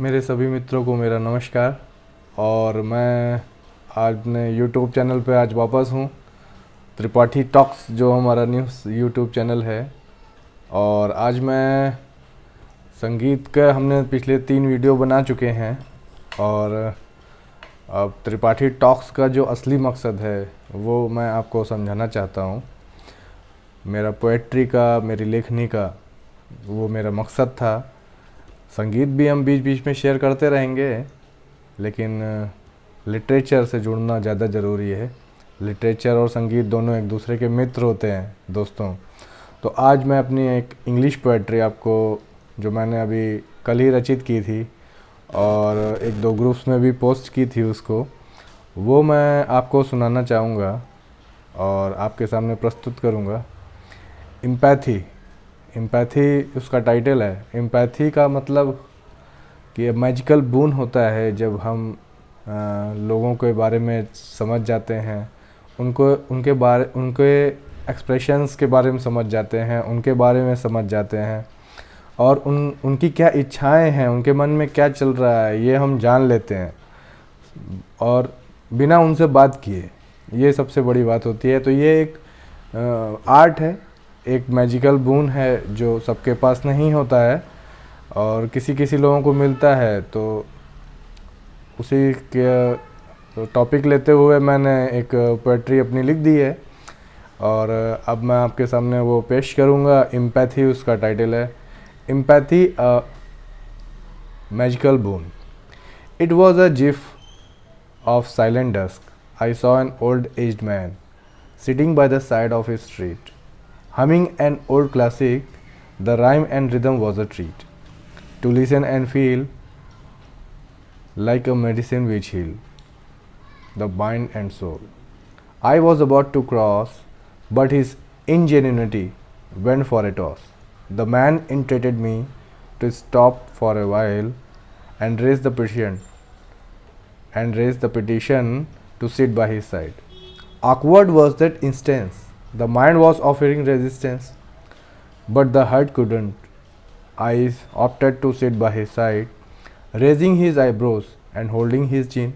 मेरे सभी मित्रों को मेरा नमस्कार। और मैं आज अपने यूट्यूब चैनल पे आज वापस हूँ। त्रिपाठी टॉक्स जो हमारा न्यूज़ यूट्यूब चैनल है। और आज मैं संगीत का हमने पिछले 3 वीडियो बना चुके हैं। और अब त्रिपाठी टॉक्स का जो असली मकसद है वो मैं आपको समझाना चाहता हूँ। मेरा पोएट्री का, मेरी लेखनी का वो मेरा मकसद था। संगीत भी हम बीच बीच में शेयर करते रहेंगे, लेकिन लिटरेचर से जुड़ना ज़्यादा ज़रूरी है। लिटरेचर और संगीत दोनों एक दूसरे के मित्र होते हैं, दोस्तों। तो आज मैं अपनी एक इंग्लिश पोएट्री आपको, जो मैंने अभी कल ही रचित की थी और 1-2 ग्रुप्स में भी पोस्ट की थी उसको, वो मैं आपको सुनाना चाहूँगा और आपके सामने प्रस्तुत करूँगा। एम्पैथी, एम्पैथी उसका टाइटल है। एम्पैथी का मतलब कि मैजिकल बून होता है जब हम लोगों के बारे में समझ जाते हैं, उनके एक्सप्रेशंस के बारे में समझ जाते हैं, उनके बारे में समझ जाते हैं और उनकी क्या इच्छाएं हैं, उनके मन में क्या चल रहा है, ये हम जान लेते हैं और बिना उनसे बात किए। ये सबसे बड़ी बात होती है। तो ये एक आर्ट है, एक मैजिकल बून है जो सबके पास नहीं होता है और किसी किसी लोगों को मिलता है। तो उसी के टॉपिक लेते हुए मैंने एक पोएट्री अपनी लिख दी है और अब मैं आपके सामने वो पेश करूँगा। एम्पैथी उसका टाइटल है। Empathy a magical boon. It was a जिफ of silent dusk I saw an old aged man sitting by the side of a street, humming an old classic. The rhyme and rhythm was a treat to listen and feel like a medicine which heal the mind and soul. I was about to cross, but his ingenuity went for a toss. The man entreated me to stop for a while and raise the petition to sit by his side. Awkward was that instance. The mind was offering resistance, but the heart couldn't. I opted to sit by his side, raising his eyebrows and holding his chin.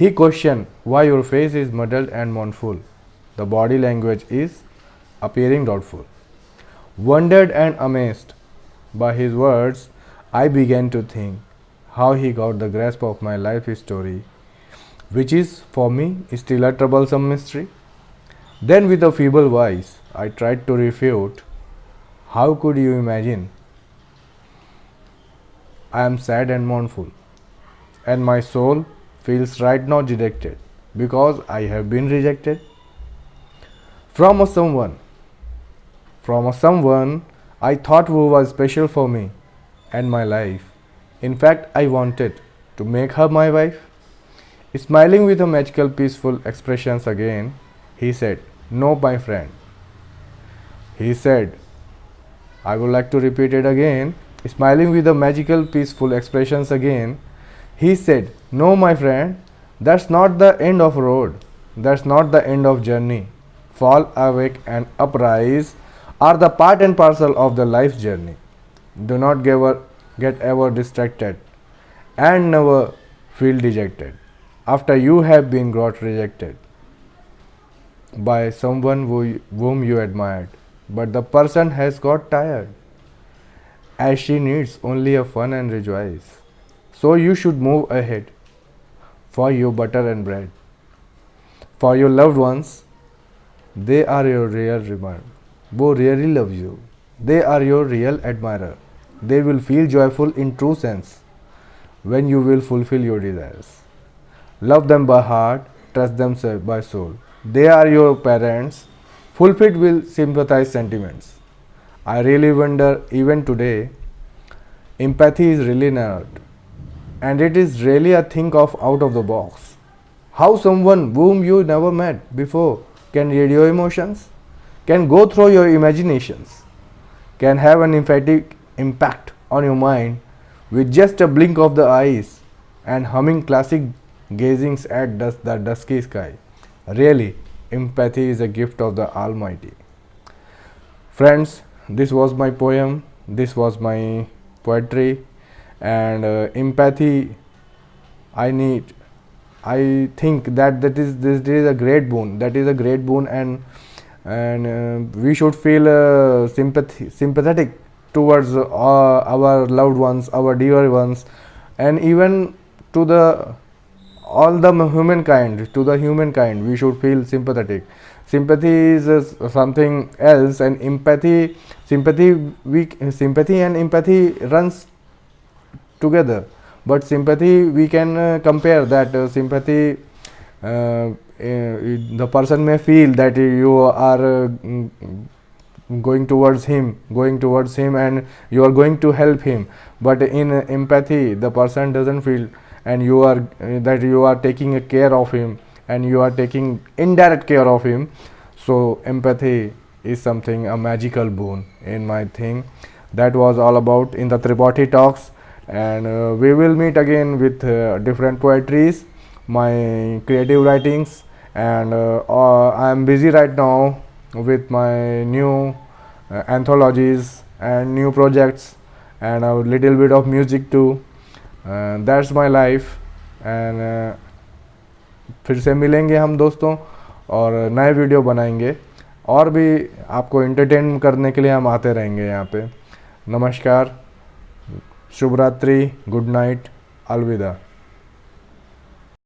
He questioned why your face is muddled and mournful. The body language is appearing doubtful. Wondered and amazed by his words, I began to think how he got the grasp of my life story, which is for me still a troublesome mystery. Then with a feeble voice I tried to refute. How could you imagine? I am sad and mournful, and my soul feels right now dejected because I have been rejected from a someone I thought who was special for me and my life. In fact, I wanted to make her my wife. Smiling with a magical peaceful expressions again, he said, "No, my friend." He said, I would like to repeat it again. Smiling with a magical peaceful expressions again, he said, "No, my friend, that's not the end of road. That's not the end of journey. Fall, awake and uprise are the part and parcel of the life journey. Do not get ever distracted and never feel dejected after you have been got rejected by someone whom you admired, but the person has got tired, as she needs only a fun and rejoice. So you should move ahead for your butter and bread. For your loved ones, they are your real reward. They really love you. They are your real admirer. They will feel joyful in true sense when you will fulfill your desires. Love them by heart, trust them by soul. They are your parents, fulfilled with sympathize sentiments. I really wonder, even today, empathy is really an art, and it is really a think of out of the box. How someone whom you never met before can read your emotions, can go through your imaginations, can have an emphatic impact on your mind with just a blink of the eyes and humming classic gazings at the dusky sky. Really, empathy is a gift of the Almighty. Friends, this was my poem, this was my poetry, and empathy. I think that this is a great boon. That is a great boon, and we should feel sympathetic towards our loved ones, our dear ones, and even to the all the humankind. To the humankind, we should feel sympathetic. Sympathy is something else, and sympathy and empathy runs together. But sympathy, we can compare that sympathy, the person may feel that you are going towards him and you are going to help him, but in empathy the person doesn't feel, and you are that you are taking a care of him, and you are taking indirect care of him. So empathy is something, a magical boon in my thing. That was all about in the Tripathi Talks, and we will meet again with different poetries, my creative writings, and I am busy right now with my new anthologies and new projects, and a little bit of music too. That's my life, and फिर से मिलेंगे हम दोस्तों, और नए video बनाएंगे, और भी आपको एंटरटेन करने के लिए हम आते रहेंगे यहाँ पे। नमस्कार, शुभ रात्रि, गुड नाइट, अलविदा।